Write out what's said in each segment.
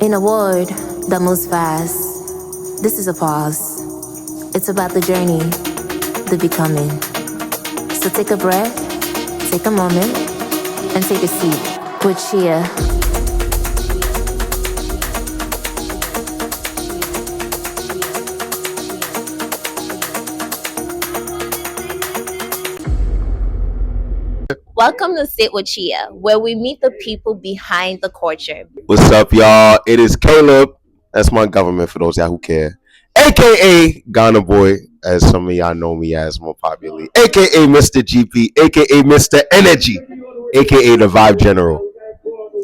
In a world that moves fast, this is a pause. It's about the journey, the becoming. So take a breath, take a moment, and take a seat with Chia. Welcome to Sit With Chia, where we meet the people behind the culture. What's up, y'all? It is Caleb. That's my government for those y'all who care. AKA Ghana Boy, as some of y'all know me as more popularly. AKA Mr. GP, AKA Mr. Energy, AKA the Vibe General.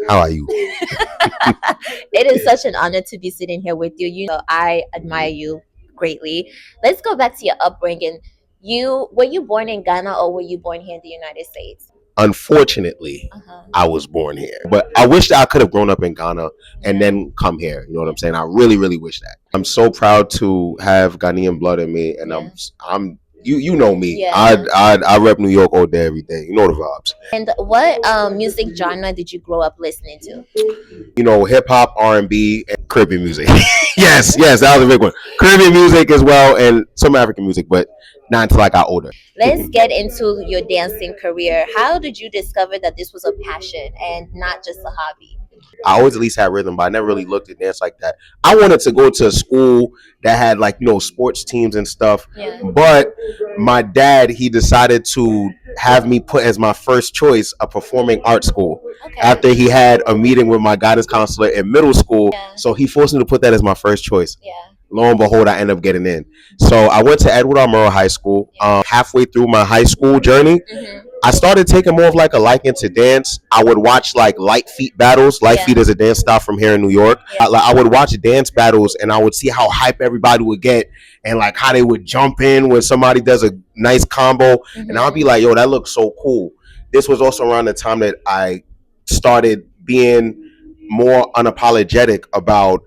How are you? It is such an honor to be sitting here with you. I admire you greatly. Let's go back to your upbringing. Were you born in Ghana or were you born here in the United States? Unfortunately, I was born here, but I wish that I could have grown up in Ghana and then come here. You know what I'm saying? I really, really wish that. I'm so proud to have Ghanaian blood in me, and I'm you know me. Yeah. I rep New York all day, every day. You know the vibes. And what music genre did you grow up listening to? You know, hip hop, R&B, and Caribbean music. yes, that was a big one. Caribbean music as well, and some African music, but not until I got older. Let's get into your dancing career. How did you discover that this was a passion and not just a hobby? I always at least had rhythm, but I never really looked at dance like that. I wanted to go to a school that had like, you know, sports teams and stuff. Yeah. But my dad, he decided to have me put as my first choice a performing arts school. Okay. After he had a meeting with my guidance counselor in middle school. Yeah. So he forced me to put that as my first choice. Yeah. Lo and behold, I ended up getting in. So I went to Edward R. Murrow High School. Halfway through my high school journey, I started taking more of like a liking to dance. I would watch like Light Feet battles. Light Feet is a dance style from here in New York. I would watch dance battles and I would see how hype everybody would get and like how they would jump in when somebody does a nice combo. And I'll be like, yo, that looks so cool. This was also around the time that I started being more unapologetic about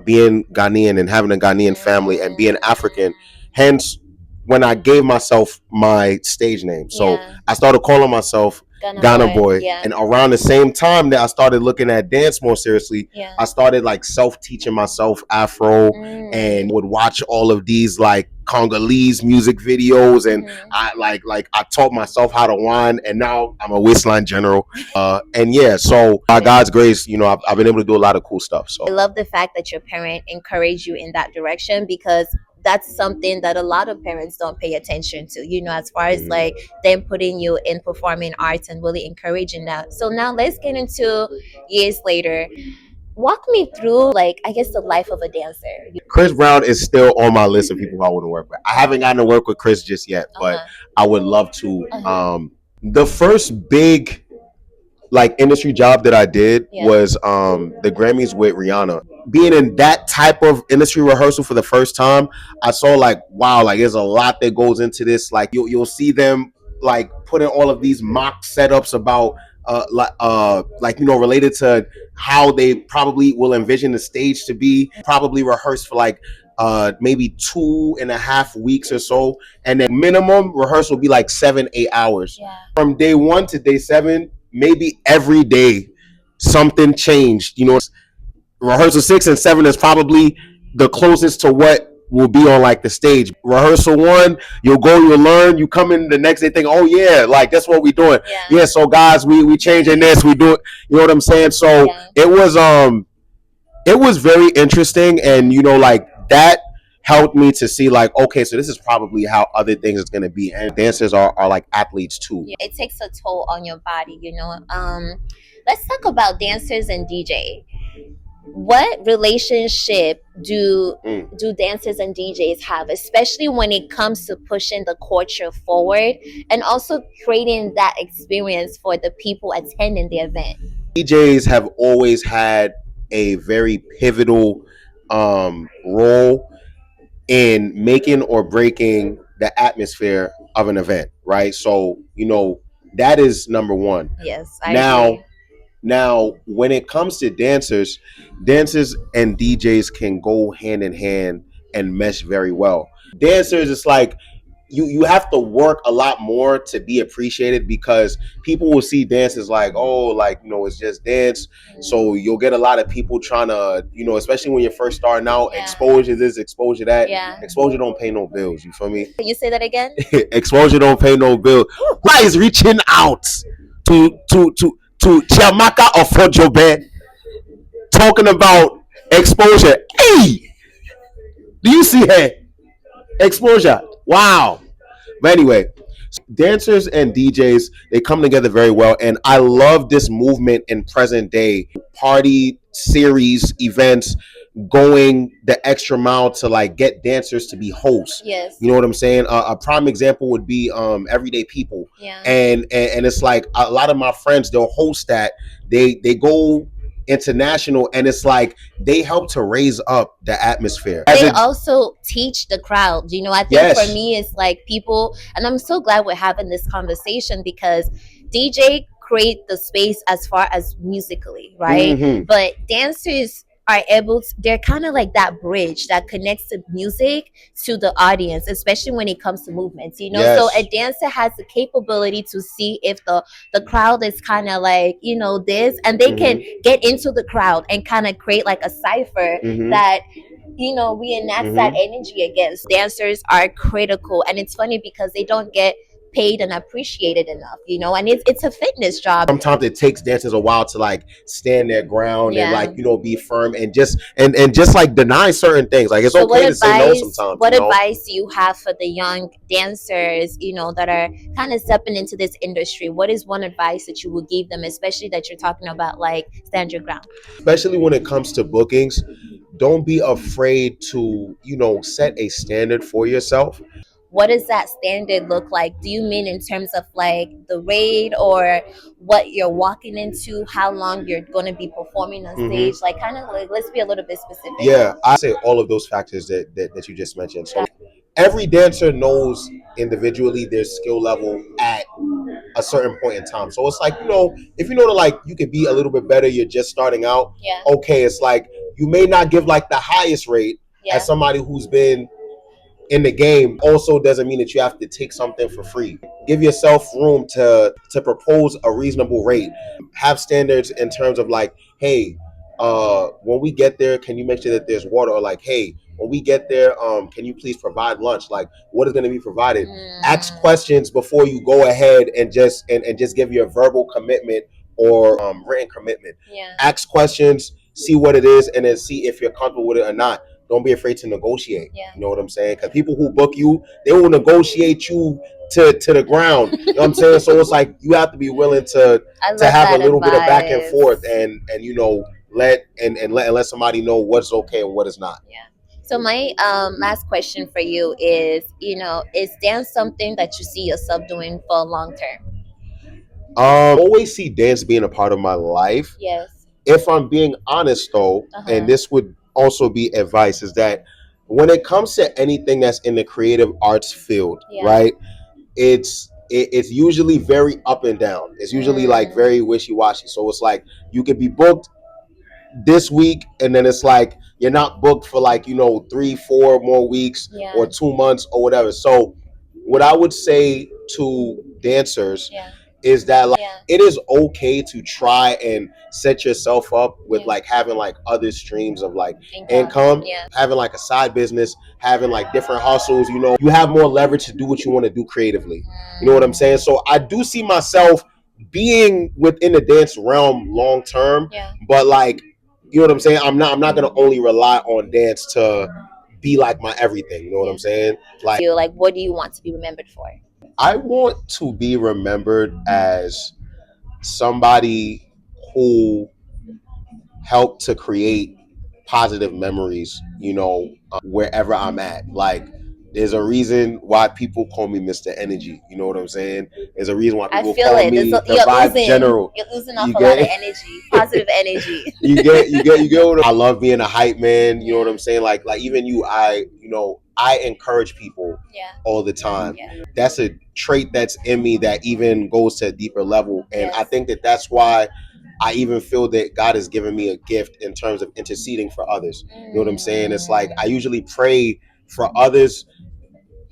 being Ghanaian and having a Ghanaian family and being African. Hence, when I gave myself my stage name. So I started calling myself Ghana Boy. And around the same time that I started looking at dance more seriously, I started like self-teaching myself Afro and would watch all of these like Congolese music videos. And I taught myself how to whine, and now I'm a waistline general. So by God's grace, you know, I've been able to do a lot of cool stuff. So I love the fact that your parent encouraged you in that direction, because that's something that a lot of parents don't pay attention to, you know, as far as like them putting you in performing arts and really encouraging that. So now let's get into years later. Walk me through, like, I guess the life of a dancer. Chris Brown is still on my list of people who I want to work with. I haven't gotten to work with Chris just yet, but I would love to. The first big like industry job that I did was the Grammys with Rihanna. Being in that type of industry rehearsal for the first time, I saw like, wow, like there's a lot that goes into this. Like you'll see them like putting all of these mock setups about like you know, related to how they probably will envision the stage to be, probably rehearse for like maybe 2.5 weeks or so, and then minimum rehearsal will be like 7-8 hours. From day 1 to day 7, maybe every day something changed. You know, rehearsal 6 and 7 is probably the closest to what will be on like the stage. Rehearsal 1, you'll learn, you come in the next day think, oh yeah, like that's what we doing. So guys, we changing this, we do it, you know what I'm saying? So it was very interesting, and you know, like that helped me to see like, okay, so this is probably how other things is going to be. And dancers are like athletes too. It takes a toll on your body, you know. Let's talk about dancers and DJ. What relationship do dancers and DJs have, especially when it comes to pushing the culture forward and also creating that experience for the people attending the event? DJs have always had a very pivotal role in making or breaking the atmosphere of an event, right? So, you know, that is number one. Yes, I agree. Now, when it comes to dancers and DJs can go hand in hand and mesh very well. Dancers, it's like you have to work a lot more to be appreciated, because people will see dance as like, oh, like, it's just dance. So you'll get a lot of people trying to, especially when you're first starting out, exposure this, exposure that. Exposure don't pay no bills. You feel me? Can you say that again? Exposure don't pay no bill. Why is reaching out to Chiamaka Ofojobe talking about exposure? Hey, do you see her exposure? Wow. But anyway, dancers and DJs, they come together very well, and I love this movement in present day party series events, going the extra mile to like get dancers to be hosts. Yes. You know what I'm saying? A prime example would be Everyday People. Yeah. And it's like a lot of my friends, they'll host that. They go international, and it's like they help to raise up the atmosphere. They also teach the crowd. I think for me, it's like people, and I'm so glad we're having this conversation, because DJ create the space as far as musically, right? Mhm. But dancers are able to, they're kind of like that bridge that connects the music to the audience, especially when it comes to movements. Yes. So a dancer has the capability to see if the crowd is kind of like, this, and they can get into the crowd and kind of create like a cipher that reenacts that energy against. Dancers are critical, and it's funny because they don't get paid and appreciated enough, and it's a fitness job. Sometimes it takes dancers a while to like stand their ground and like, be firm and just like deny certain things. Like, it's okay to say no sometimes. What advice do you have for the young dancers, that are kind of stepping into this industry? What is one advice that you would give them, especially that you're talking about like stand your ground? Especially when it comes to bookings, don't be afraid to, set a standard for yourself. What does that standard look like? Do you mean in terms of like the rate, or what you're walking into, how long you're going to be performing on stage? Like, kind of like, let's be a little bit specific. Yeah, I say all of those factors that you just mentioned. So every dancer knows individually their skill level at a certain point in time. So it's like, if you know that like you could be a little bit better, you're just starting out. Yeah. Okay, it's like you may not give like the highest rate as somebody who's been in the game. Also doesn't mean that you have to take something for free. Give yourself room to propose a reasonable rate. Have standards in terms of like, hey, when we get there, can you make sure that there's water? Or like, hey, when we get there, can you please provide lunch? Like, what is going to be provided? Ask questions before you go ahead and just give your verbal commitment or written commitment. Ask questions, see what it is, and then see if you're comfortable with it or not. Don't be afraid to negotiate. You know what I'm saying? Because people who book you, they will negotiate you to the ground. You know what I'm saying? So it's like you have to be willing to have a little bit of back and forth, and let somebody know what's okay and what is not. Yeah. So my last question for you is, is dance something that you see yourself doing for long term? Always see dance being a part of my life. Yes. If I'm being honest though, and this would also be advice, is that when it comes to anything that's in the creative arts field, right? It's usually very up and down. It's usually like very wishy-washy. So it's like you could be booked this week, and then it's like you're not booked for like 3-4 more weeks or 2 months or whatever. So what I would say to dancers is that like it is okay to try and set yourself up with like having like other streams of like income, having like a side business, having like different hustles. You have more leverage to do what you want to do creatively. You know what I'm saying? So I do see myself being within the dance realm long term, but like, you know what I'm saying? I'm not gonna only rely on dance to be like my everything. You know what I'm saying? Like, what do you want to be remembered for? I want to be remembered as somebody who helped to create positive memories, wherever I'm at. Like, there's a reason why people call me Mr. Energy. You know what I'm saying? There's a reason why people call me the Vibe General. You're losing off a lot of energy, positive energy. You get what I love being a hype man. You know what I'm saying? Like even you, I encourage people all the time. That's a trait that's in me that even goes to a deeper level. And I think that that's why I even feel that God has given me a gift in terms of interceding for others. You know what I'm saying? It's like I usually pray for others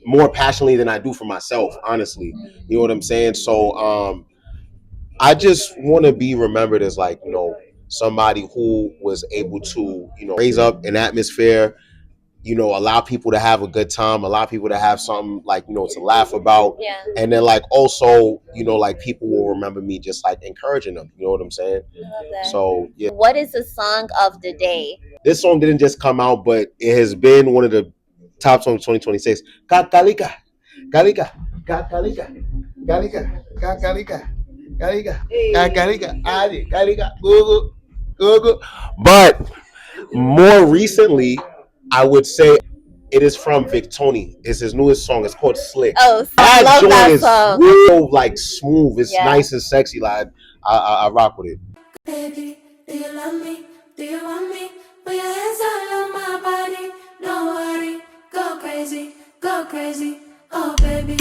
more passionately than I do for myself, honestly. You know what I'm saying? So I just want to be remembered as like, somebody who was able to, raise up an atmosphere, allow people to have a good time, allow people to have something like, to laugh about. Yeah. And then like also, like people will remember me just like encouraging them. You know what I'm saying? I love that. So yeah. What is the song of the day? This song didn't just come out, but it has been one of the top songs of 2026. Kakalika, Kalika, Kakalika, Kalika, Kakalika, Kalika, Kakalika, Adi, Kalika, Google, Google. But more recently, I would say it is from Victoni. It's his newest song. It's called Slick. Oh, I love joint that is song. so like smooth. It's nice and sexy. Like I rock with it. Baby, do you love me? Do you want me? Put your hands all on my body. Don't worry, go crazy, go crazy. Oh, baby.